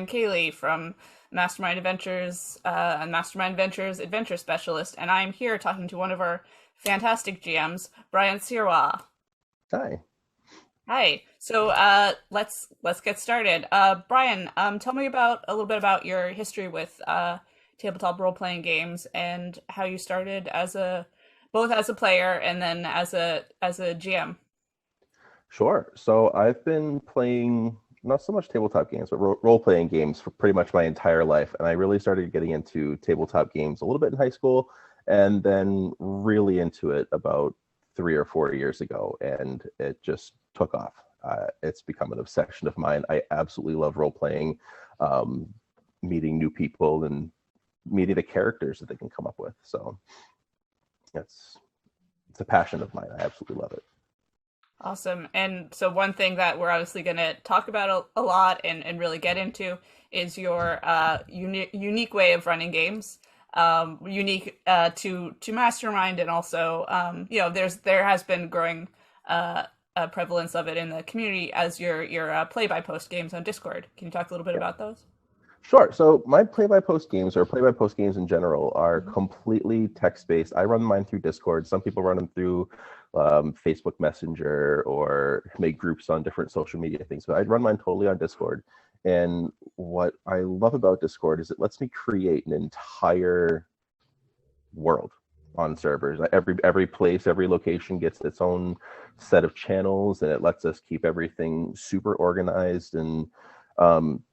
Brian Cayley from Mastermind Adventures and Mastermind Adventures Adventure Specialist, and I'm here talking to one of our fantastic GMs, Bryan Sirois. Hi. Hi. So let's get started. Brian, tell me about a little bit about your history with tabletop role playing games and how you started as a both as a player and then as a GM. Sure. So I've been playing not so much tabletop games, but role-playing games for pretty much my entire life. And I really started getting into tabletop games a little bit in high school, and then really into it about 3 or 4 years ago, and it just took off. It's become an obsession of mine. I absolutely love role-playing, um, meeting new people and meeting the characters that they can come up with. So it's it's a passion of mine. I absolutely love it. Awesome. And so one thing that we're obviously going to talk about a lot and really get into is your unique way of running games. Unique to Mastermind, and also there has been growing prevalence of it in the community as your play by post games on Discord. Can you talk a little bit Yeah. about those? Sure. So my play-by-post games or play-by-post games in general are Mhm. completely text-based. I run mine through Discord. Some people run them through Facebook Messenger or make groups on different social media things. But I run mine totally on Discord. And what I love about Discord is it lets me create an entire world on servers. Every place, every location gets its own set of channels, and it lets us keep everything super organized and um,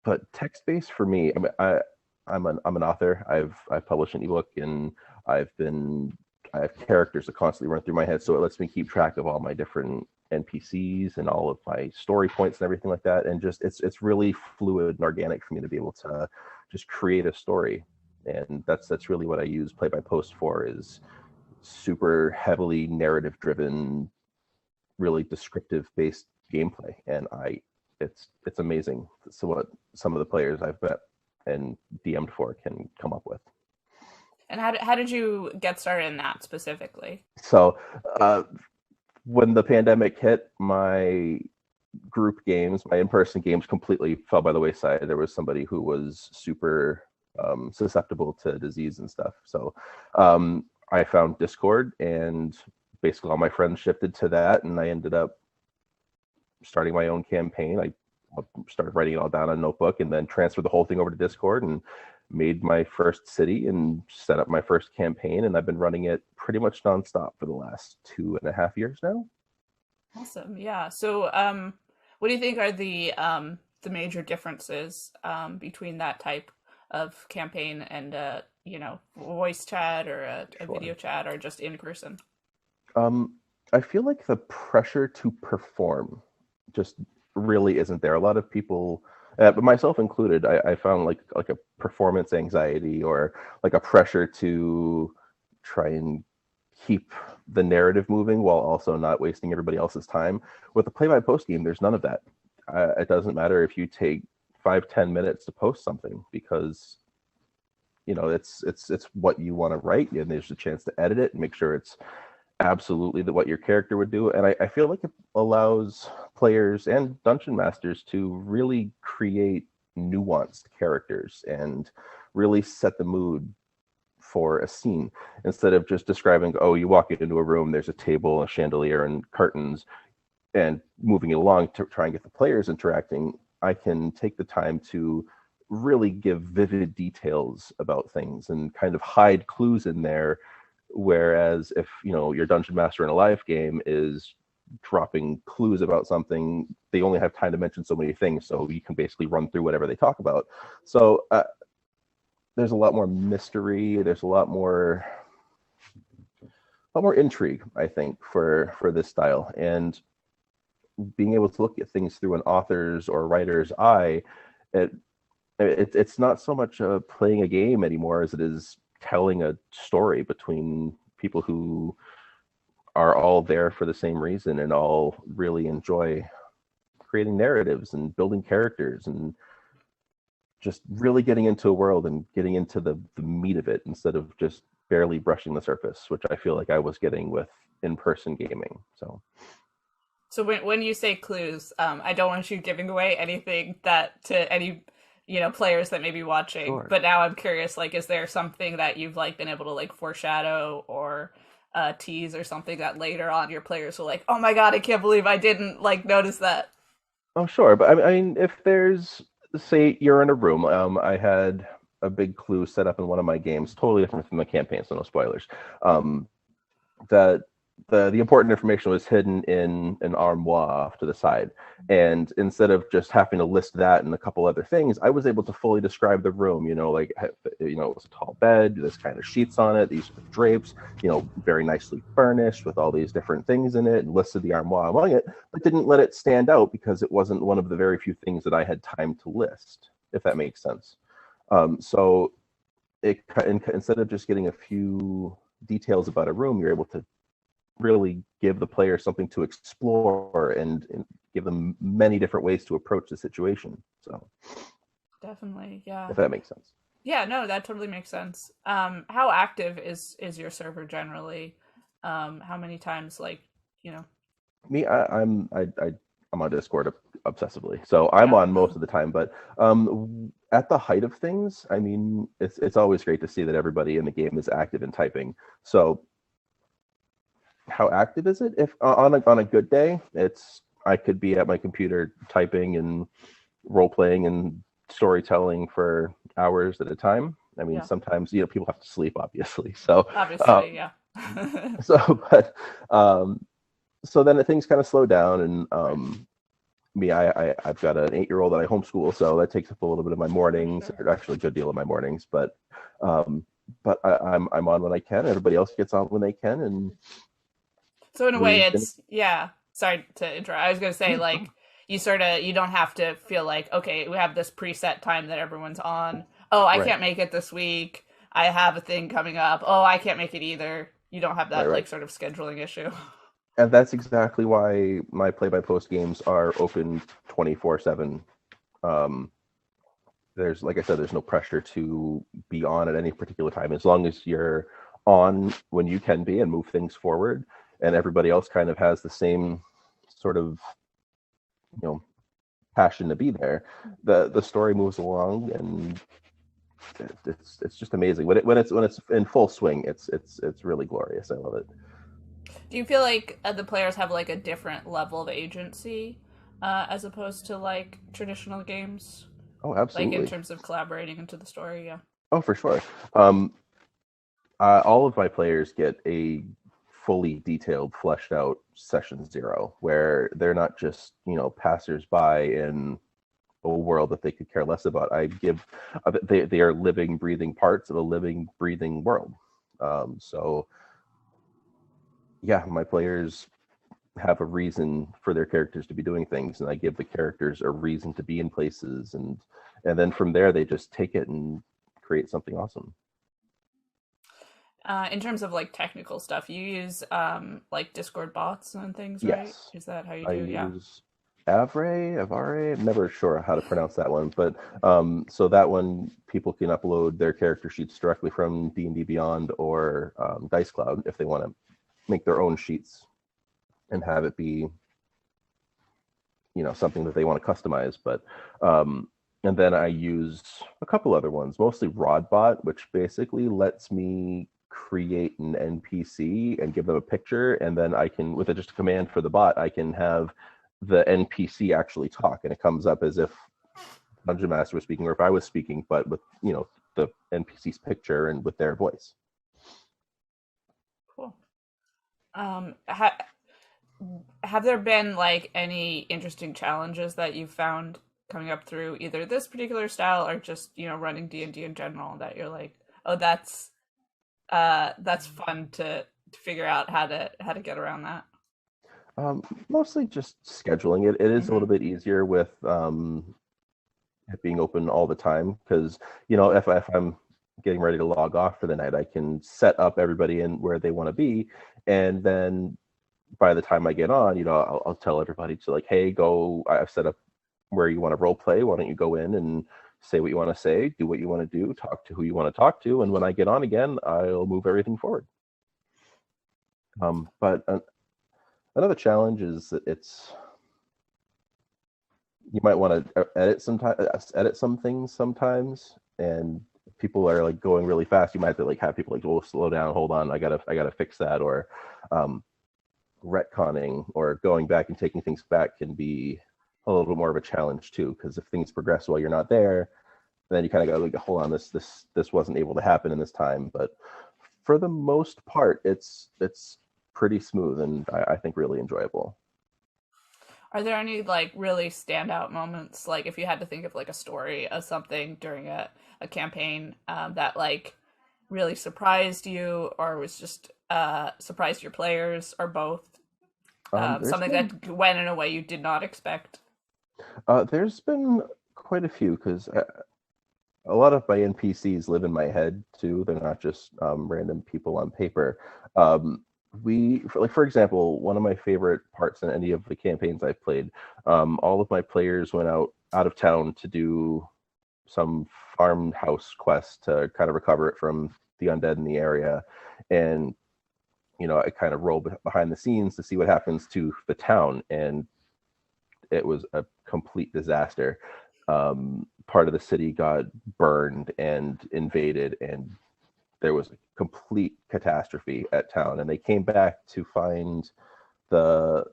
but text-based for me, I mean, I'm an author. I've published an ebook, and I've been I have characters that constantly run through my head, so it lets me keep track of all my different NPCs and all of my story points and everything like that. And just it's really fluid and organic for me to be able to just create a story. And that's really what I use play by post for, is super heavily narrative driven, really descriptive based gameplay. And I it's amazing. So what some of the players I've met and DM'd for can come up with. And how did you get started in that specifically? So uh, when the pandemic hit, my group games, my in-person games completely fell by the wayside. There was somebody who was super susceptible to disease and stuff. So I found Discord, and basically all my friends shifted to that, and I ended up starting my own campaign. I started writing it all down on a notebook, and then transferred the whole thing over to Discord and made my first city and set up my first campaign. And I've been running it pretty much nonstop for the last 2.5 years now. Awesome. Yeah. So, what do you think are the major differences between that type of campaign and voice chat or a Sure. video chat or just in person? Um, I feel like the pressure to perform just really isn't there. A lot of people, but myself included, I found like a performance anxiety, or like a pressure to try and keep the narrative moving while also not wasting everybody else's time. With the play-by-post game, there's none of that. It doesn't matter if you take 5-10 minutes to post something, because it's what you want to write, and there's a chance to edit it and make sure it's absolutely what your character would do. And I feel like it allows players and dungeon masters to really create nuanced characters and really set the mood for a scene, instead of just describing, oh, you walk into a room, there's a table, a chandelier, and curtains, and moving it along to try and get the players interacting. I can take the time to really give vivid details about things and kind of hide clues in there. Whereas if your dungeon master in a live game is dropping clues about something, they only have time to mention so many things, so you can basically run through whatever they talk about. So there's a lot more mystery. There's a lot more intrigue, I think, for this style. And being able to look at things through an author's or writer's eye, it, it's not so much playing a game anymore as it is telling a story between people who are all there for the same reason and all really enjoy creating narratives and building characters and just really getting into a world and getting into the meat of it, instead of just barely brushing the surface, which I feel like I was getting with in-person gaming. So So when you say clues, I don't want you giving away anything that to any players that may be watching. Sure. But now I'm curious, like, is there something that you've like been able to like foreshadow or tease or something that later on your players will like, oh my god, I can't believe I didn't like notice that. Oh, sure. But I mean, if there's, say, you're in a room, I had a big clue set up in one of my games, totally different from the campaign, so no spoilers. Um, that the important information was hidden in an armoire off to the side. And instead of just having to list that and a couple other things, I was able to fully describe the room. Like it was a tall bed, this kind of sheets on it, these drapes, very nicely furnished with all these different things in it, and listed the armoire among it, but didn't let it stand out because it wasn't one of the very few things that I had time to list, if that makes sense. So instead of just getting a few details about a room, you're able to really give the player something to explore and give them many different ways to approach the situation. So Definitely, yeah. if that makes sense. Yeah, no, that totally makes sense. How active is your server generally? How many times, like, you know? Me, I'm on Discord obsessively, so I'm Yeah. on most of the time. But at the height of things, I mean, it's always great to see that everybody in the game is active and typing. So how active is it? If on a good day, I could be at my computer typing and role playing and storytelling for hours at a time. I mean, Yeah. sometimes people have to sleep, obviously. So, Obviously, yeah. but so then things kind of slow down, and me, I've got an 8-year-old that I homeschool, so that takes up a little bit of my mornings, Sure. or actually a good deal of my mornings. Um, but I'm on when I can. Everybody else gets on when they can, and So in a way, we're gonna. it's yeah. Sorry to interrupt. I was gonna say like you don't have to feel like okay, we have this preset time that everyone's on. Oh, I Right, can't make it this week. I have a thing coming up. Oh, I can't make it either. You don't have right, that like right. sort of scheduling issue. And that's exactly why my play-by-post games are open 24/7. Um, there's, like I said, there's no pressure to be on at any particular time, as long as you're on when you can be and move things forward, and everybody else kind of has the same sort of you know passion to be there. The story moves along, and it's just amazing when it's in full swing. It's really glorious. I love it. Do you feel like the players have like a different level of agency as opposed to like traditional games, Oh, like in absolutely. terms of collaborating into the story? Yeah. Oh, for sure. um all of my players get a fully detailed, fleshed out session 0, where they're not just passersby in a world that they could care less about. I give they are living, breathing parts of a living, breathing world. So yeah, my players have a reason for their characters to be doing things, and I give the characters a reason to be in places, and then from there they just take it and create something awesome. In terms of like technical stuff, you use like Discord bots and things, right? Yes, Is that how you I do? Yeah. use Avare. I'm never sure how to pronounce that one, but so that one people can upload their character sheets directly from D&D Beyond or Dice Cloud if they want to make their own sheets and have it be something that they want to customize. But and then I use a couple other ones, mostly Rodbot, which basically lets me create an NPC and give them a picture, and then I can, with just a command for the bot, I can have the NPC actually talk, and it comes up as if Dungeon Master was speaking, or if I was speaking, but with the NPC's picture and with their voice. Cool. Have there been like any interesting challenges that you've found coming up through either this particular style or just running D&D in general that you're like, oh, that's fun to figure out how to get around that. Mostly just scheduling it. It is a Mm-hmm. little bit easier with it being open all the time, because if I'm getting ready to log off for the night, I can set up everybody in where they want to be, and then by the time I get on, I'll tell everybody to, like, hey, go. I've set up where you want to role play. Why don't you go in and say what you want to say, do what you want to do, talk to who you want to talk to, and when I get on again, I'll move everything forward. But another challenge is that it's you might want to edit some things sometimes, and people are like going really fast. You might have to like have people like, oh, slow down, hold on, I gotta fix that. Or um, retconning or going back and taking things back can be a little bit more of a challenge too, because if things progress while you're not there, then you kind of go like, hold on, this wasn't able to happen in this time. But for the most part, it's pretty smooth, and I think really enjoyable. Are there any like really standout moments, like if you had to think of like a story of something during a campaign that like really surprised you, or was just surprised your players, or both? There's Something been that went in a way you did not expect. there's been quite a few, because a lot of my NPCs live in my head too. They're not just random people on paper. For example, one of my favorite parts in any of the campaigns I've played, all of my players went out of town to do some farmhouse quest to kind of recover it from the undead in the area, and I kind of roll behind the scenes to see what happens to the town, and it was a complete disaster. Part of the city got burned and invaded, and there was a complete catastrophe at town. And they came back to find the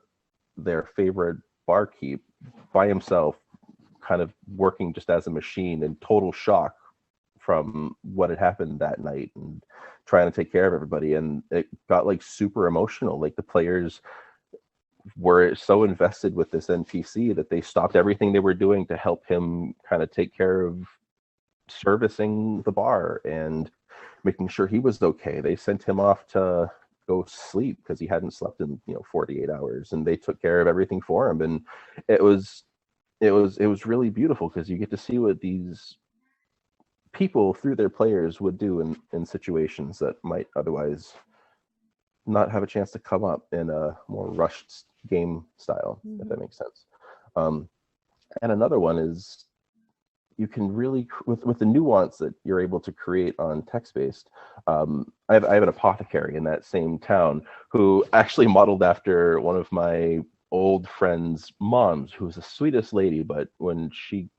their favorite barkeep by himself, kind of working just as a machine, in total shock from what had happened that night, and trying to take care of everybody. And it got like super emotional. Like the players were so invested with this NPC that they stopped everything they were doing to help him kind of take care of servicing the bar and making sure he was okay. They sent him off to go sleep because he hadn't slept in 48 hours, and they took care of everything for him. And it was it was really beautiful, because you get to see what these people through their players would do in situations that might otherwise not have a chance to come up in a more rushed game style, if Mm-hmm. that makes sense. Um, and another one is, you can really, with the nuance that you're able to create on text based. I have an apothecary in that same town who actually modeled after one of my old friends' moms, who was the sweetest lady, but when she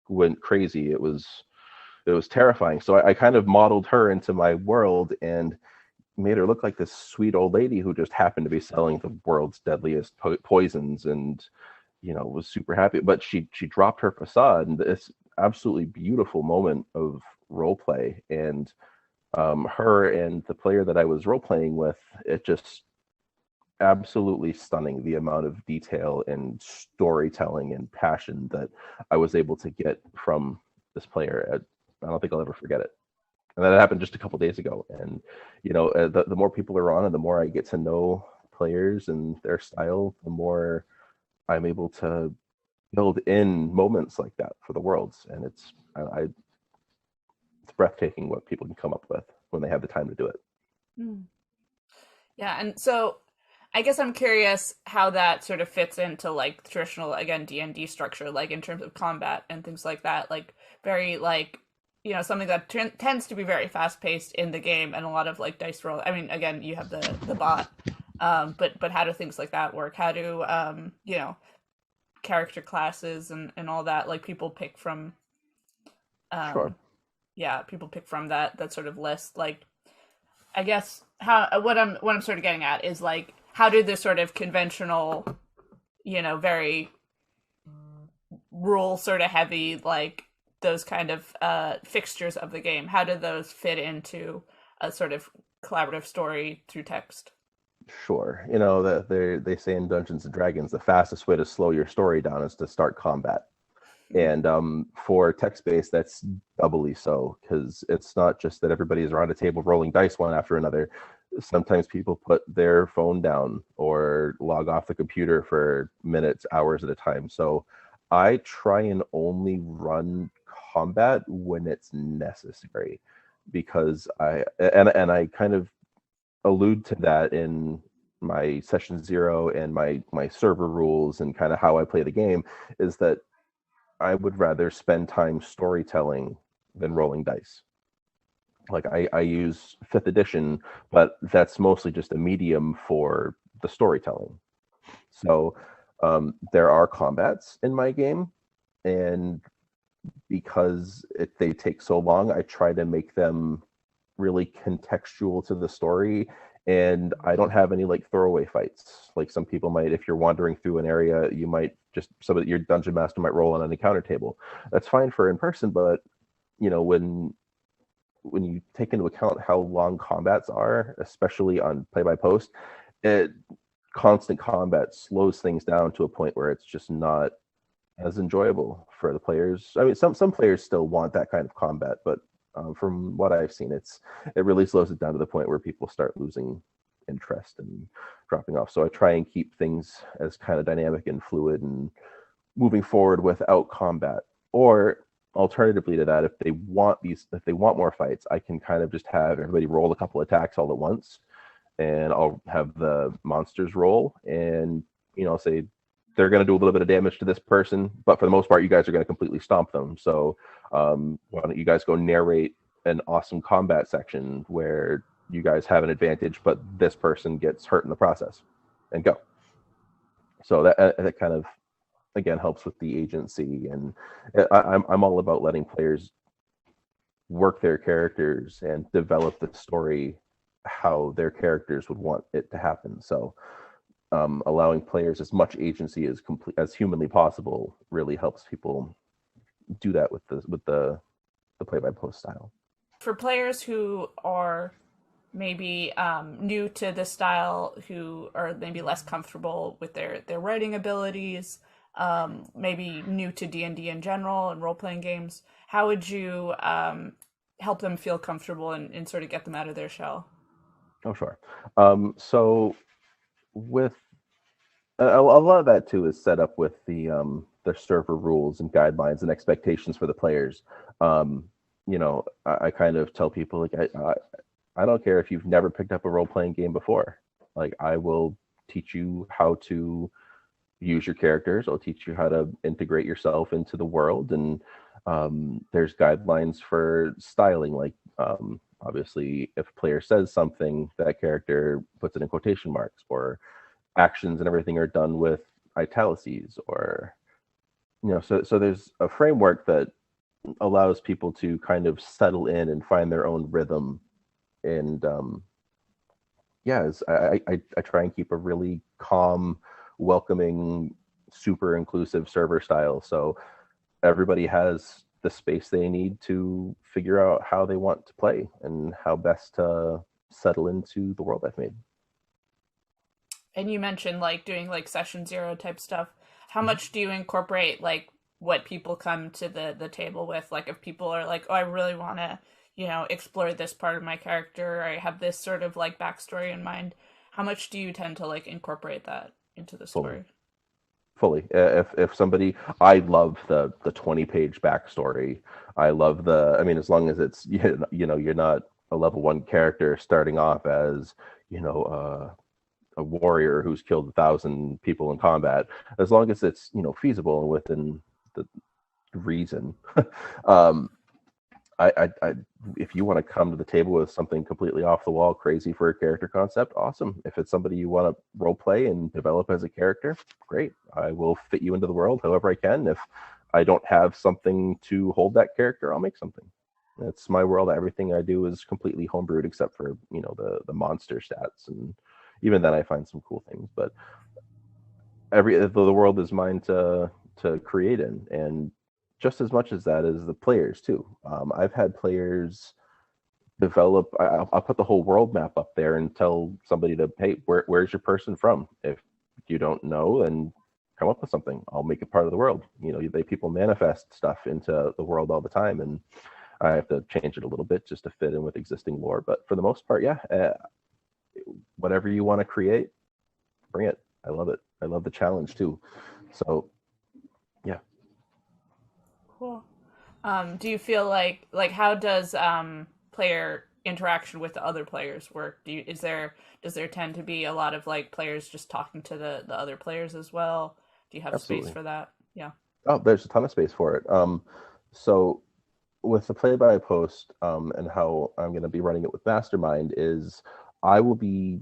went crazy, it was terrifying. So I kind of modeled her into my world, and made her look like this sweet old lady who just happened to be selling the world's deadliest poisons, and was super happy. But she dropped her facade, and this absolutely beautiful moment of role play. And her and the player that I was role playing with, it just absolutely stunning, the amount of detail and storytelling and passion that I was able to get from this player. I don't think I'll ever forget it. And that happened just a couple days ago. And the more people are on, and the more I get to know players and their style, the more I'm able to build in moments like that for the worlds. And it's breathtaking what people can come up with when they have the time to do it. Mm. Yeah, and so I guess I'm curious how that sort of fits into like traditional, again, D&D structure, like in terms of combat and things like that. Like very like something that tends to be very fast paced in the game, and a lot of like dice roll. I mean, again, you have the bot, but how do things like that work? How do character classes and all that, like people pick from Sure. um yeah, people pick from that sort of list. Like I guess how what I'm sort of getting at is like how do the sort of conventional, very rule sort of heavy, like those kind of fixtures of the game, how do those fit into a sort of collaborative story through text? Sure. That they say in Dungeons and Dragons, the fastest way to slow your story down is to start combat. And for text based, that's doubly so, because it's not just that everybody's around a table rolling dice one after another. Sometimes people put their phone down or log off the computer for minutes, hours at a time. So I try and only run combat when it's necessary, because I kind of allude to that in my session zero and my server rules, and kind of how I play the game, is that I would rather spend time storytelling than rolling dice. Like I use fifth edition, but that's mostly just a medium for the storytelling. So There are combats in my game, and because they take so long, I try to make them really contextual to the story. And I don't have any like throwaway fights. Like some people might, if you're wandering through an area, you might just somebody your dungeon master might roll on an encounter table. That's fine for in person, but when you take into account how long combats are, especially on play by post, it constant combat slows things down to a point where it's just not as enjoyable for the players. I mean, some players still want that kind of combat, but from what I've seen, it really slows it down to the point where people start losing interest and dropping off. So I try and keep things as kind of dynamic and fluid and moving forward without combat. Or alternatively to that, if they want more fights, I can kind of just have everybody roll a couple attacks all at once, and I'll have the monsters roll, and say they're going to do a little bit of damage to this person, but for the most part, you guys are going to completely stomp them. So why don't you guys go narrate an awesome combat section where you guys have an advantage, but this person gets hurt in the process, and go. So that kind of again helps with the agency, and I'm all about letting players work their characters and develop the story how their characters would want it to happen. So allowing players as much agency as humanly possible really helps people do that with the play by post style. For players who are maybe new to this style, who are maybe less comfortable with their writing abilities, maybe new to D&D in general and role-playing games, how would you help them feel comfortable and sort of get them out of their shell? Oh, sure. So with a lot of that too is set up with the server rules and guidelines and expectations for the players. I kind of tell people like I don't care if you've never picked up a role-playing game before. Like I will teach you how to use your characters. I'll teach you how to integrate yourself into the world, and there's guidelines for styling. Like obviously, if a player says something, that character puts it in quotation marks, or actions and everything are done with italices, or So there's a framework that allows people to kind of settle in and find their own rhythm. And I try and keep a really calm, welcoming, super inclusive server style. So everybody has the space they need to figure out how they want to play and how best to settle into the world I've made. And you mentioned like doing like session zero type stuff. How much do you incorporate like what people come to the table with? Like if people are like, oh, I really want to, explore this part of my character, or I have this sort of like backstory in mind. How much do you tend to like incorporate that into the story? Fully. If somebody, I love the 20-page backstory. I love as long as it's you're not a level 1 character starting off as a warrior who's killed 1,000 people in combat. As long as it's feasible and within the reason. I if you want to come to the table with something completely off the wall, crazy for a character concept, awesome. If it's somebody you want to role play and develop as a character, great. I will fit you into the world however I can. If I don't have something to hold that character, I'll make something. It's my world. Everything I do is completely homebrewed except for the monster stats, and even then I find some cool things. But the world is mine to create in, and just as much as that is the players too. I've had players develop. I'll put the whole world map up there and tell somebody to, hey, where's your person from? If you don't know, then come up with something. I'll make it part of the world. People manifest stuff into the world all the time, and I have to change it a little bit just to fit in with existing lore. But for the most part, whatever you want to create, bring it. I love it. I love the challenge too. So, yeah. Cool. Do you feel like how does player interaction with the other players work? Does there tend to be a lot of like players just talking to the other players as well? Do you have Absolutely. space for that? Yeah. Oh, there's a ton of space for it. So with the play by post and how I'm going to be running it with Mastermind is I will be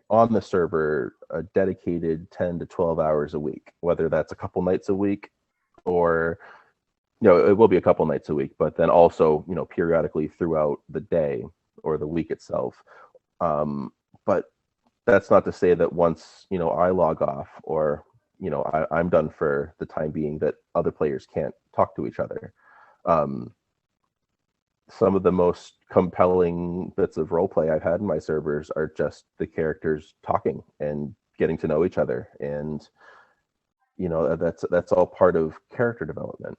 on the server a dedicated 10 to 12 hours a week, whether that's a couple nights a week or it will be a couple nights a week, but then also periodically throughout the day or the week itself. But that's not to say that once I log off or I'm done for the time being that other players can't talk to each other. um, some of the most compelling bits of role play I've had in my servers are just the characters talking and getting to know each other, and that's all part of character development.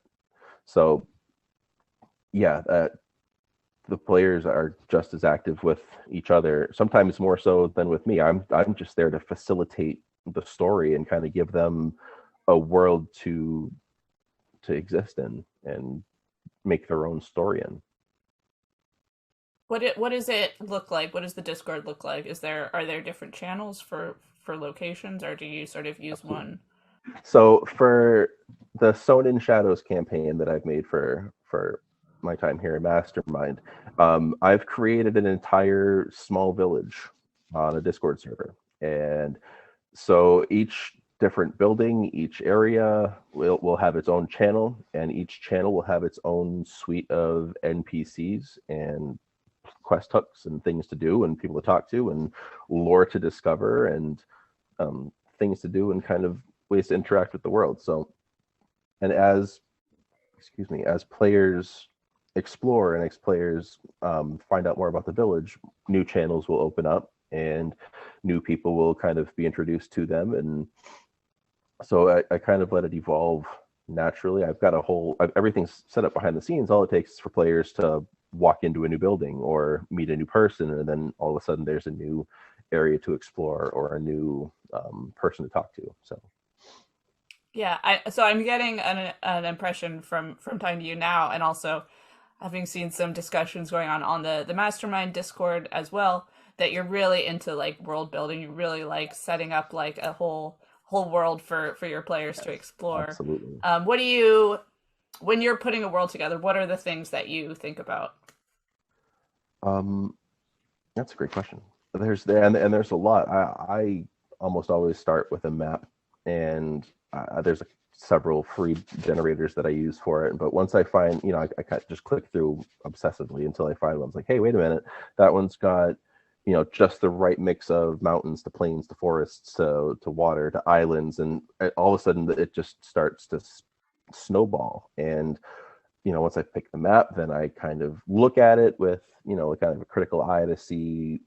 So yeah, the players are just as active with each other, sometimes more so than with me. I'm just there to facilitate the story and kind of give them a world to exist in and make their own story in. What does it look like? What does the Discord look like? Are there different channels for locations, or do you sort of use Absolutely. one? So for the Sown in Shadows campaign that I've made for my time here in Mastermind, I've created an entire small village on a Discord server, and so each different building, each area will have its own channel, and each channel will have its own suite of NPCs and quest hooks and things to do and people to talk to and lore to discover and things to do and kind of ways to interact with the world. So, and as players explore and as players find out more about the village, new channels will open up and new people will kind of be introduced to them. And so I kind of let it evolve naturally. I've got everything's set up behind the scenes. All it takes is for players to walk into a new building or meet a new person, and then all of a sudden there's a new area to explore or a new person to talk to. So Yeah, so I'm getting an impression from talking to you now, and also having seen some discussions going on the Mastermind Discord as well, that you're really into like world building. You really like setting up like a whole world for your players to yes, explore. absolutely. What do you when you're putting a world together? What are the things that you think about? Um, that's a great question. There's a lot. I almost always start with a map, and there's several free generators that I use for it. But once I find, I kind of just click through obsessively until I find one's like, hey, wait a minute, that one's got, just the right mix of mountains to plains to forests to water to islands, and all of a sudden it just starts to snowball. And once I pick the map, then I kind of look at it with, kind of a critical eye to see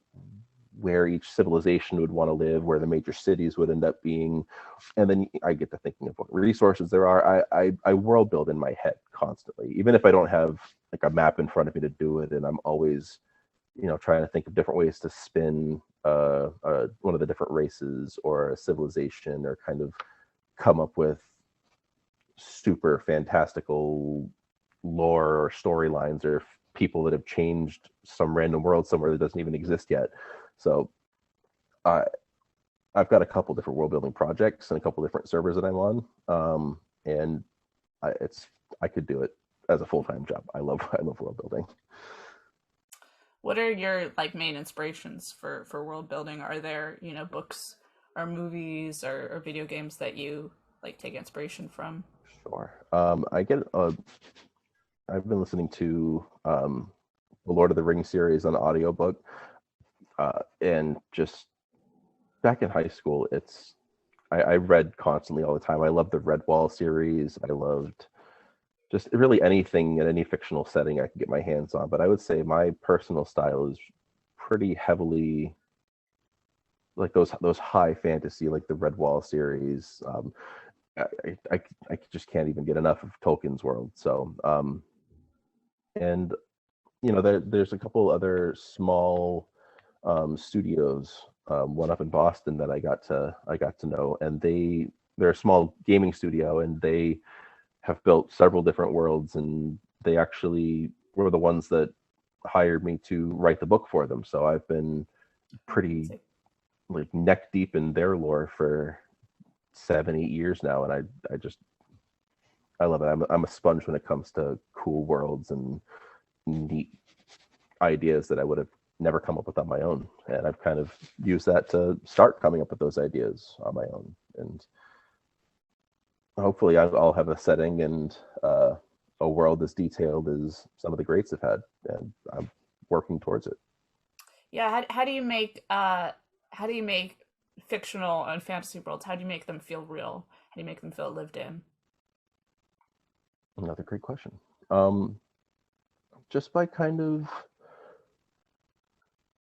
where each civilization would want to live, where the major cities would end up being. And then I get to thinking of what resources there are. I world build in my head constantly, even if I don't have like a map in front of me to do it. And I'm always, trying to think of different ways to spin one of the different races or a civilization, or kind of come up with super fantastical lore or storylines or people that have changed some random world somewhere that doesn't even exist yet. So uh, I've got a couple different world building projects and a couple different servers that I'm on, and I could do it as a full time job. I love world building. What are your like main inspirations for world building? Are there, books or movies or video games that you like take inspiration from? Sure. I've been listening to the Lord of the Rings series on audiobook, and just back in high school, I read constantly all the time. I loved the Redwall series. I loved just really anything in any fictional setting I could get my hands on. But I would say my personal style is pretty heavily like those high fantasy, like the Redwall series. I just can't even get enough of Tolkien's world. So and there's a couple other small studios, one up in Boston that I got to know, and they're a small gaming studio, and they have built several different worlds, and they actually were the ones that hired me to write the book for them. So I've been pretty like neck deep in their lore for 7-8 years now, and I love it. I'm a sponge when it comes to cool worlds and neat ideas that I would have never come up with on my own. And I've kind of used that to start coming up with those ideas on my own. And hopefully I'll have a setting and a world as detailed as some of the greats have had. And I'm working towards it. Yeah, how do you make fictional and fantasy worlds? How do you make them feel real? How do you make them feel lived in? Another great question. Um, just by kind of,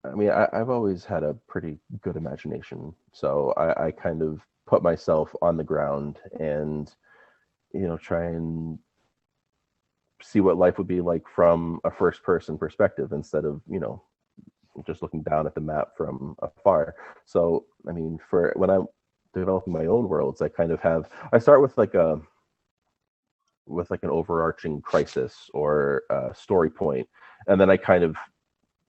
I mean, I've always had a pretty good imagination. So I kind of put myself on the ground and, try and see what life would be like from a first person perspective instead of, just looking down at the map from afar. So, I mean, for when I'm developing my own worlds, I start with an overarching crisis or story point, and then I kind of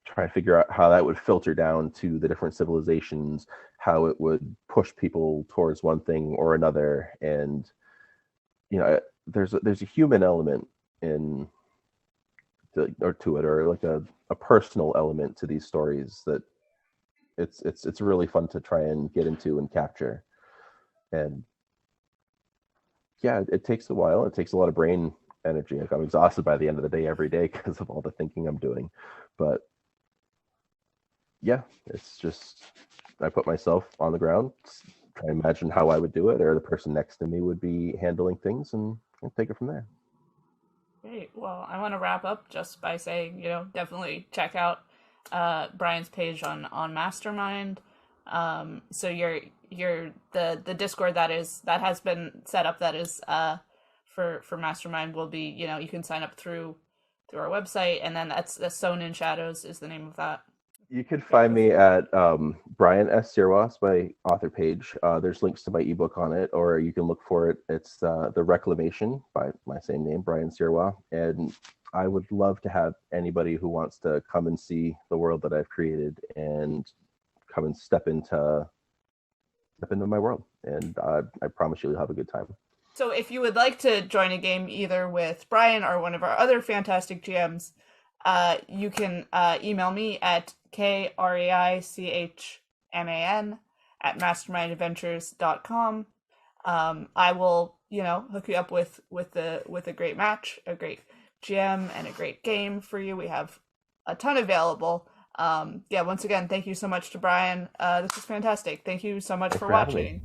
try to figure out how that would filter down to the different civilizations, how it would push people towards one thing or another. And there's a human element in to it, or like a personal element to these stories that it's really fun to try and get into and capture. And yeah, it takes a while. It takes a lot of brain energy. Like, I'm exhausted by the end of the day every day because of all the thinking I'm doing. But yeah, it's just I put myself on the ground, try and imagine how I would do it, or the person next to me would be handling things, and take it from there. Great. Well, I want to wrap up just by saying, definitely check out Bryan's page on Mastermind. So you're the Discord that has been set up, that is for Mastermind, will be, you can sign up through our website, and then that's the Sown in Shadows is the name of that. You can find me at Bryan S. Sirois, my author page. There's links to my ebook on it, or you can look for it. It's The Reclamation by my same name, Bryan Sirois. And I would love to have anybody who wants to come and see the world that I've created and come and step into my world. And I promise you'll have a good time. So if you would like to join a game either with Bryan or one of our other fantastic GMs, you can email me at KREICHMAN@mastermindadventures.com. I will, hook you up with a great match, a great GM, and a great game for you. We have a ton available. Once again, thank you so much to Bryan. This was fantastic. Thank you so much for watching.